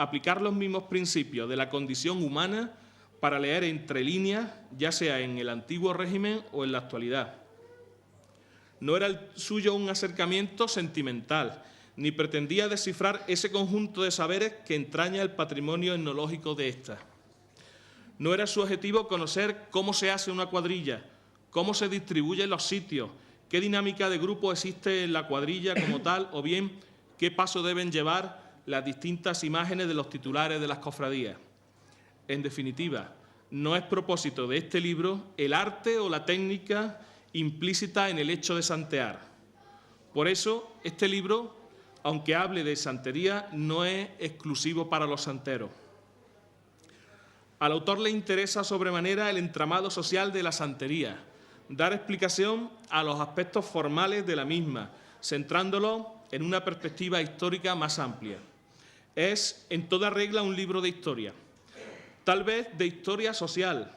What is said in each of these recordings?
aplicar los mismos principios de la condición humana para leer entre líneas, ya sea en el antiguo régimen o en la actualidad. No era el suyo un acercamiento sentimental, ni pretendía descifrar ese conjunto de saberes que entraña el patrimonio etnológico de ésta. No era su objetivo conocer cómo se hace una cuadrilla, cómo se distribuyen los sitios, qué dinámica de grupo existe en la cuadrilla como tal, o bien qué paso deben llevar las distintas imágenes de los titulares de las cofradías. En definitiva, no es propósito de este libro el arte o la técnica implícita en el hecho de santear. Por eso, este libro, aunque hable de santería, no es exclusivo para los santeros. Al autor le interesa sobremanera el entramado social de la santería, dar explicación a los aspectos formales de la misma, centrándolo en una perspectiva histórica más amplia. Es, en toda regla, un libro de historia, tal vez de historia social,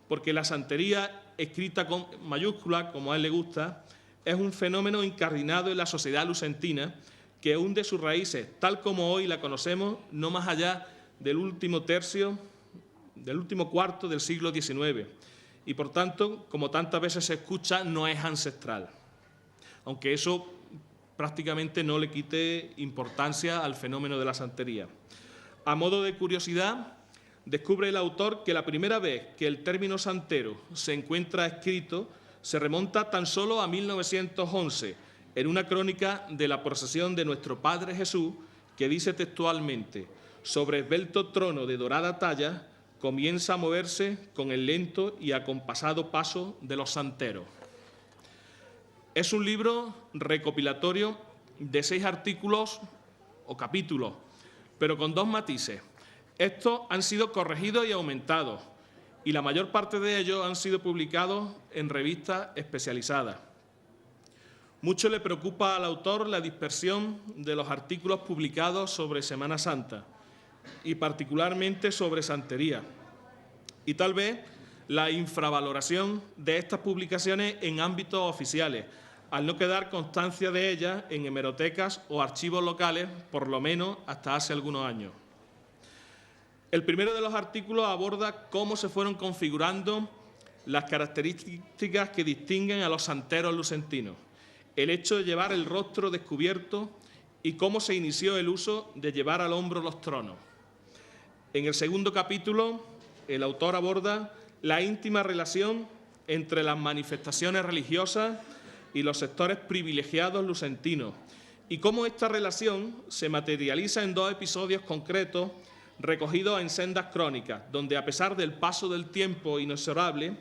porque la santería, escrita con mayúscula, como a él le gusta, es un fenómeno incardinado en la sociedad lucentina que hunde sus raíces, tal como hoy la conocemos, no más allá del último cuarto del siglo XIX. Y, por tanto, como tantas veces se escucha, no es ancestral. Aunque eso prácticamente no le quite importancia al fenómeno de la santería. A modo de curiosidad, descubre el autor que la primera vez que el término santero se encuentra escrito se remonta tan solo a 1911, en una crónica de la procesión de nuestro Padre Jesús, que dice textualmente: sobre esbelto trono de dorada talla, comienza a moverse con el lento y acompasado paso de los santeros. Es un libro recopilatorio de 6 artículos o capítulos, pero con 2 matices. Estos han sido corregidos y aumentados, y la mayor parte de ellos han sido publicados en revistas especializadas. Mucho le preocupa al autor la dispersión de los artículos publicados sobre Semana Santa, y particularmente sobre santería, y tal vez la infravaloración de estas publicaciones en ámbitos oficiales, al no quedar constancia de ellas en hemerotecas o archivos locales, por lo menos hasta hace algunos años. El primero de los artículos aborda cómo se fueron configurando las características que distinguen a los santeros lucentinos, el hecho de llevar el rostro descubierto y cómo se inició el uso de llevar al hombro los tronos. En el segundo capítulo, el autor aborda la íntima relación entre las manifestaciones religiosas y los sectores privilegiados lucentinos, y cómo esta relación se materializa en 2 episodios concretos recogidos en sendas crónicas, donde, a pesar del paso del tiempo inexorable,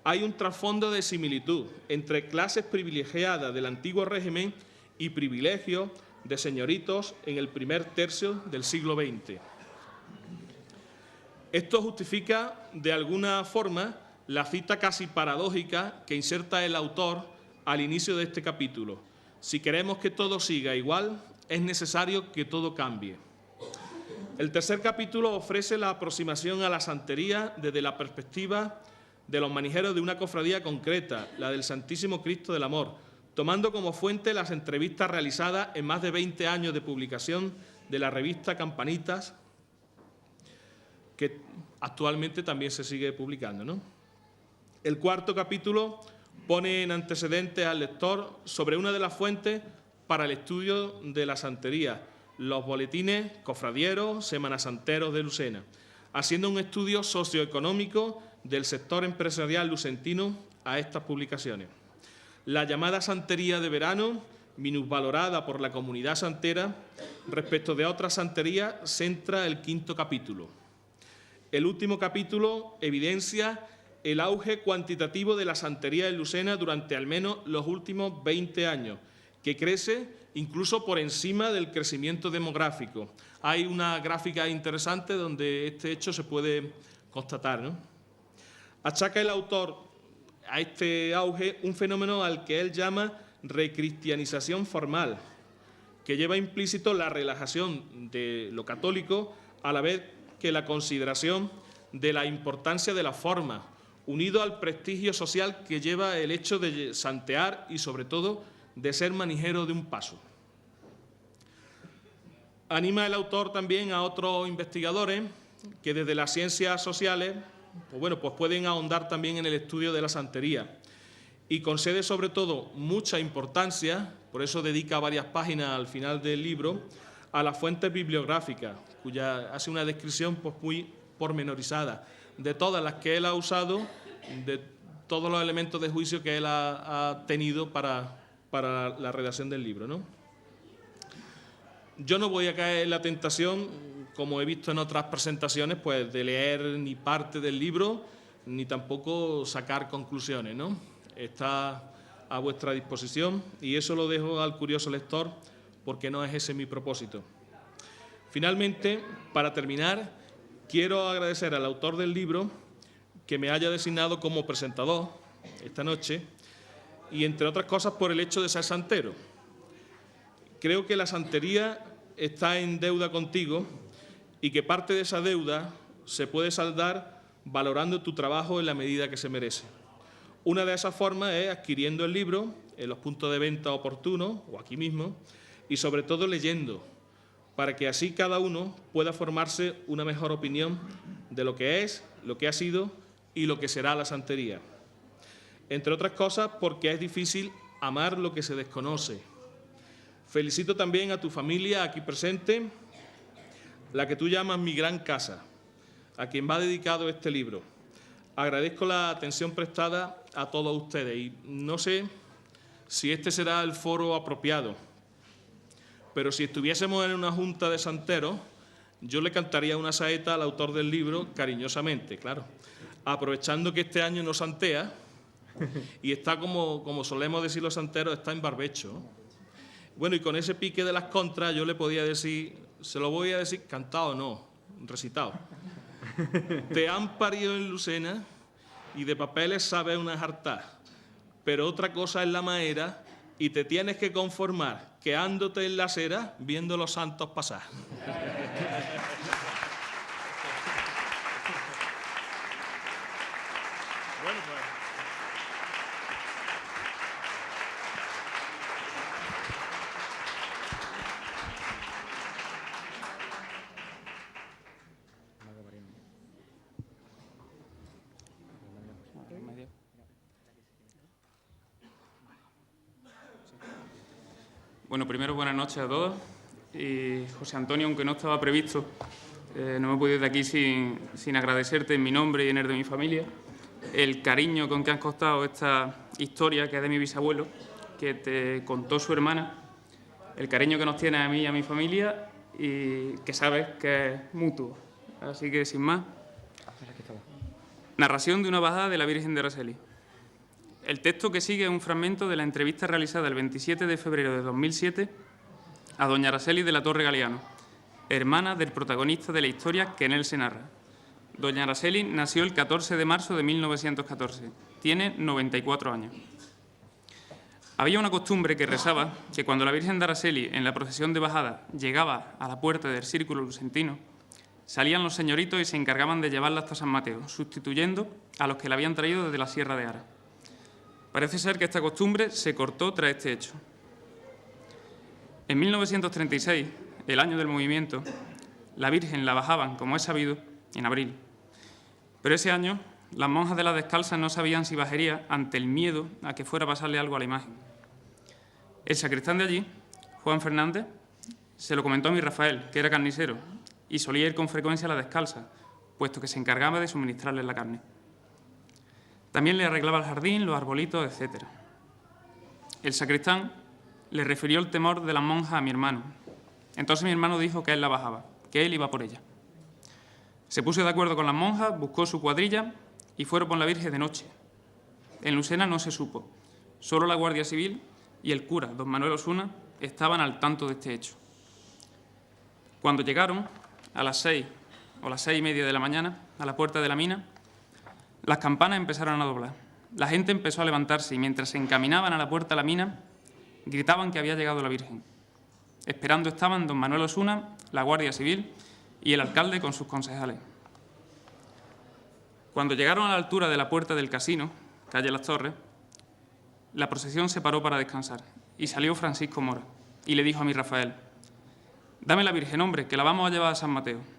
hay un trasfondo de similitud entre clases privilegiadas del antiguo régimen y privilegios de señoritos en el primer tercio del siglo XX. Esto justifica, de alguna forma, la cita casi paradójica que inserta el autor al inicio de este capítulo: si queremos que todo siga igual, es necesario que todo cambie. El tercer capítulo ofrece la aproximación a la santería desde la perspectiva de los manijeros de una cofradía concreta, la del Santísimo Cristo del Amor, tomando como fuente las entrevistas realizadas en más de 20 años de publicación de la revista Campanitas, que actualmente también se sigue publicando, ¿no? El cuarto capítulo pone en antecedentes al lector sobre una de las fuentes para el estudio de la santería, los boletines cofradieros semanasanteros de Lucena, haciendo un estudio socioeconómico del sector empresarial lucentino a estas publicaciones. La llamada santería de verano, minusvalorada por la comunidad santera, respecto de otras santerías, centra el quinto capítulo. El último capítulo evidencia el auge cuantitativo de la santería en Lucena durante al menos los últimos 20 años, que crece incluso por encima del crecimiento demográfico. Hay una gráfica interesante donde este hecho se puede constatar, ¿no? Achaca el autor a este auge un fenómeno al que él llama recristianización formal, que lleva implícito la relajación de lo católico a la vez que la consideración de la importancia de la forma, unido al prestigio social que lleva el hecho de santear y, sobre todo, de ser manijero de un paso. Anima el autor también a otros investigadores que desde las ciencias sociales pues pueden ahondar también en el estudio de la santería y concede sobre todo mucha importancia, por eso dedica varias páginas al final del libro, a las fuentes bibliográficas, cuya hace una descripción pues muy pormenorizada de todas las que él ha usado, de todos los elementos de juicio que él ha tenido para la redacción del libro, ¿no? Yo no voy a caer en la tentación, como he visto en otras presentaciones, pues de leer ni parte del libro, ni tampoco sacar conclusiones, ¿no? Está a vuestra disposición y eso lo dejo al curioso lector porque no es ese mi propósito. Finalmente, para terminar, quiero agradecer al autor del libro que me haya designado como presentador esta noche y, entre otras cosas, por el hecho de ser santero. Creo que la santería está en deuda contigo y que parte de esa deuda se puede saldar valorando tu trabajo en la medida que se merece. Una de esas formas es adquiriendo el libro en los puntos de venta oportunos o aquí mismo y sobre todo leyendo, para que así cada uno pueda formarse una mejor opinión de lo que es, lo que ha sido y lo que será la santería. Entre otras cosas porque es difícil amar lo que se desconoce. Felicito también a tu familia aquí presente, la que tú llamas mi gran casa, a quien va dedicado este libro. Agradezco la atención prestada a todos ustedes y no sé si este será el foro apropiado, pero si estuviésemos en una junta de santeros, yo le cantaría una saeta al autor del libro cariñosamente, claro, aprovechando que este año no santea y está, como solemos decir los santeros, está en barbecho. Bueno, y con ese pique de las contras yo le podía decir, se lo voy a decir cantado, no, recitado. Te han parido en Lucena y de papeles sabes una jartá, pero otra cosa es la maera y te tienes que conformar quedándote en la acera viendo los santos pasar. Bueno, pues. Bueno, primero buenas noches a todos. Y José Antonio, aunque no estaba previsto, no me puedo ir de aquí sin agradecerte en mi nombre y en el de mi familia el cariño con que has contado esta historia que es de mi bisabuelo, que te contó su hermana, el cariño que nos tienes a mí y a mi familia y que sabes que es mutuo. Así que, sin más, narración de una bajada de la Virgen de Araceli. El texto que sigue es un fragmento de la entrevista realizada el 27 de febrero de 2007 a doña Araceli de la Torre Galiano, hermana del protagonista de la historia que en él se narra. Doña Araceli nació el 14 de marzo de 1914. Tiene 94 años. Había una costumbre que rezaba que cuando la Virgen de Araceli, en la procesión de bajada, llegaba a la puerta del Círculo Lucentino, salían los señoritos y se encargaban de llevarla hasta San Mateo, sustituyendo a los que la habían traído desde la Sierra de Ara. Parece ser que esta costumbre se cortó tras este hecho. En 1936, el año del movimiento, la Virgen la bajaban, como es sabido, en abril. Pero ese año, las monjas de las Descalzas no sabían si bajaría ante el miedo a que fuera a pasarle algo a la imagen. El sacristán de allí, Juan Fernández, se lo comentó a mi Rafael, que era carnicero, y solía ir con frecuencia a la Descalza, puesto que se encargaba de suministrarles la carne. También le arreglaba el jardín, los arbolitos, etc. El sacristán le refirió el temor de las monjas a mi hermano. Entonces mi hermano dijo que él la bajaba, que él iba por ella. Se puso de acuerdo con las monjas, buscó su cuadrilla y fueron por la Virgen de noche. En Lucena no se supo. Solo la Guardia Civil y el cura, don Manuel Osuna, estaban al tanto de este hecho. Cuando llegaron, a las 6 o las 6:30 de la mañana, a la puerta de la mina, las campanas empezaron a doblar. La gente empezó a levantarse y mientras se encaminaban a la puerta de la mina, gritaban que había llegado la Virgen. Esperando estaban don Manuel Osuna, la Guardia Civil y el alcalde con sus concejales. Cuando llegaron a la altura de la puerta del casino, calle Las Torres, la procesión se paró para descansar y salió Francisco Mora y le dijo a mi Rafael: Dame la Virgen, hombre, que la vamos a llevar a San Mateo.